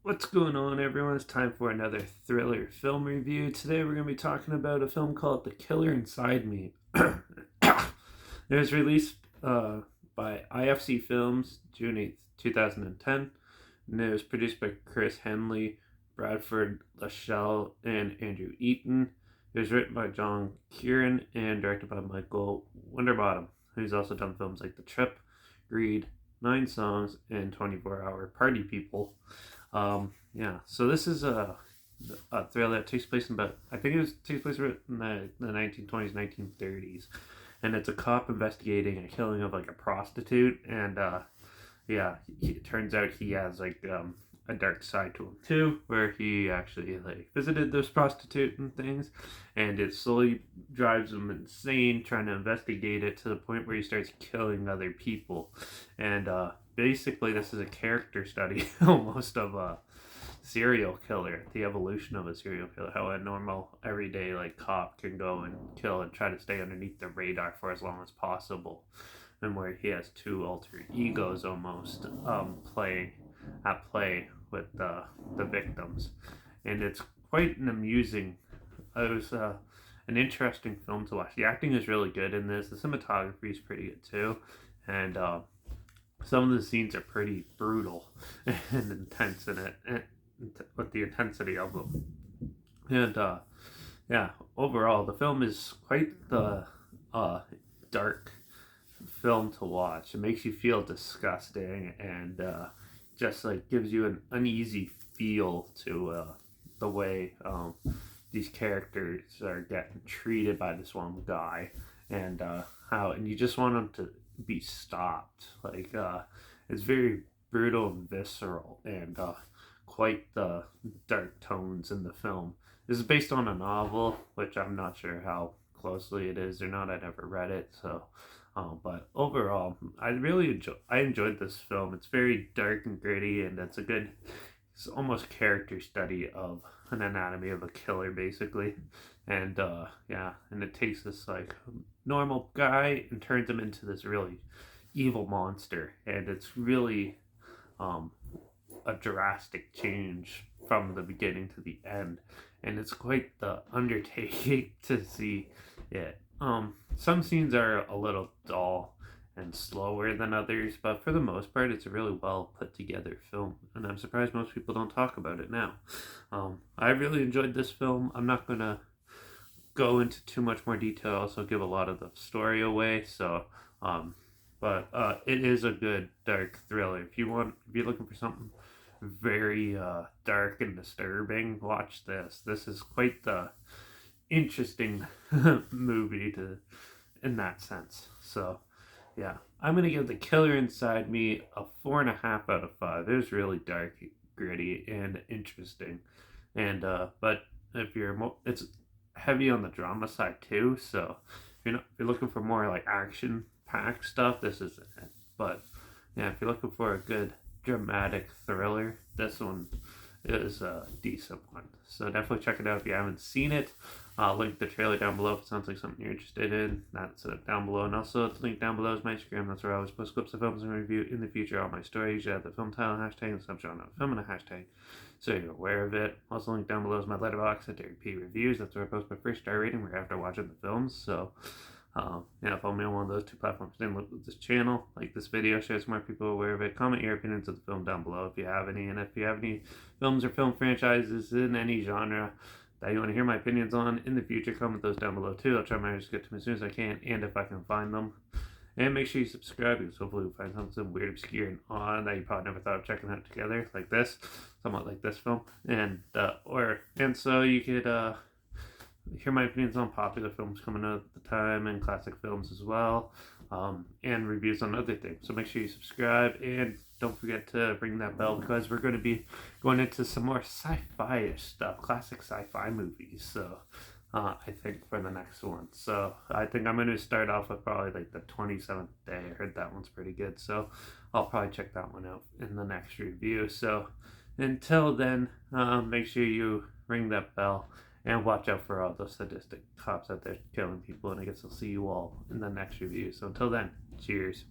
What's going on, everyone? It's time for another thriller film review. Today we're going to be talking about a film called The Killer Inside Me. It was released by IFC Films June 8th, 2010, and it was produced by Chris Henley, Bradford Lachelle, and Andrew Eaton. It was written by John Kieran and directed by Michael Winterbottom, who's also done films like The Trip, Greed, Nine Songs, and 24-Hour Party People. So this is a thriller that takes place in about, I think takes place in the 1920s, 1930s, and it's a cop investigating a killing of like a prostitute, and it turns out he has a dark side to him too, where he actually like visited this prostitute and things, and it slowly drives him insane trying to investigate it to the point where he starts killing other people, and basically this is a character study almost of a serial killer, the evolution of a serial killer, how a normal everyday like cop can go and kill and try to stay underneath the radar for as long as possible, and where he has two alter egos almost play with the victims, and it's quite an amusing. It was an interesting film to watch. The acting is really good in this. The cinematography is pretty good too, and some of the scenes are pretty brutal and intense in it, and with the intensity of them. And overall, the film is quite the dark film to watch. It makes you feel disgusting and just like gives you an uneasy feel to the way these characters are getting treated by this one guy, and and you just want them to be stopped. It's very brutal and visceral, and quite the dark tones in the film. This is based on a novel, which I'm not sure how closely it is or not. I never read it, so. But overall, I enjoyed this film. It's very dark and gritty, and it's almost character study of an anatomy of a killer, basically. And and it takes this like normal guy and turns him into this really evil monster, and it's really um a drastic change from the beginning to the end, and it's quite the undertaking to see it. Some scenes are a little dull and slower than others, but for the most part, it's a really well put together film, and I'm surprised most people don't talk about it now. I really enjoyed this film. I'm not gonna go into too much more detail, also give a lot of the story away, so but it is a good dark thriller. If you're looking for something very dark and disturbing, watch this. This is quite the interesting movie to in that sense. So yeah, I'm gonna give The Killer Inside Me a 4.5 out of 5. It was really dark, gritty, and interesting. And but if it's heavy on the drama side too. So if you're looking for more like action packed stuff, this is it. But yeah, if you're looking for a good dramatic thriller, this one is a decent one. So definitely check it out if you haven't seen it. I'll link the trailer down below if it sounds like something you're interested in. That's down below. And also, the link down below is my Instagram. That's where I always post clips of films and review in the future. All my stories, the film title, hashtag, and subgenre of film and a hashtag, so you're aware of it. Also, link down below is my Letterbox at Derek P Reviews. That's where I post my first star rating right after watching the films. So follow me on one of those two platforms. Then look at this channel, like this video, share so more people aware of it. Comment your opinions of the film down below if you have any, and if you have any films or film franchises in any genre that you want to hear my opinions on in the future, comment those down below too. I'll try my best to get to them as soon as I can, and if I can find them. And make sure you subscribe, because hopefully we'll find something weird, obscure, and odd that you probably never thought of checking out together, like this, somewhat like this film, and so you could hear my opinions on popular films coming out at the time and classic films as well, and reviews on other things. So make sure you subscribe, and don't forget to ring that bell, because we're going to be going into some more sci-fi-ish stuff, classic sci-fi movies. So I think for the next one. So I think I'm going to start off with probably like the 27th Day. I heard that one's pretty good, so I'll probably check that one out in the next review. So until then, make sure you ring that bell and watch out for all those sadistic cops out there killing people, and I guess I'll see you all in the next review. So until then, cheers.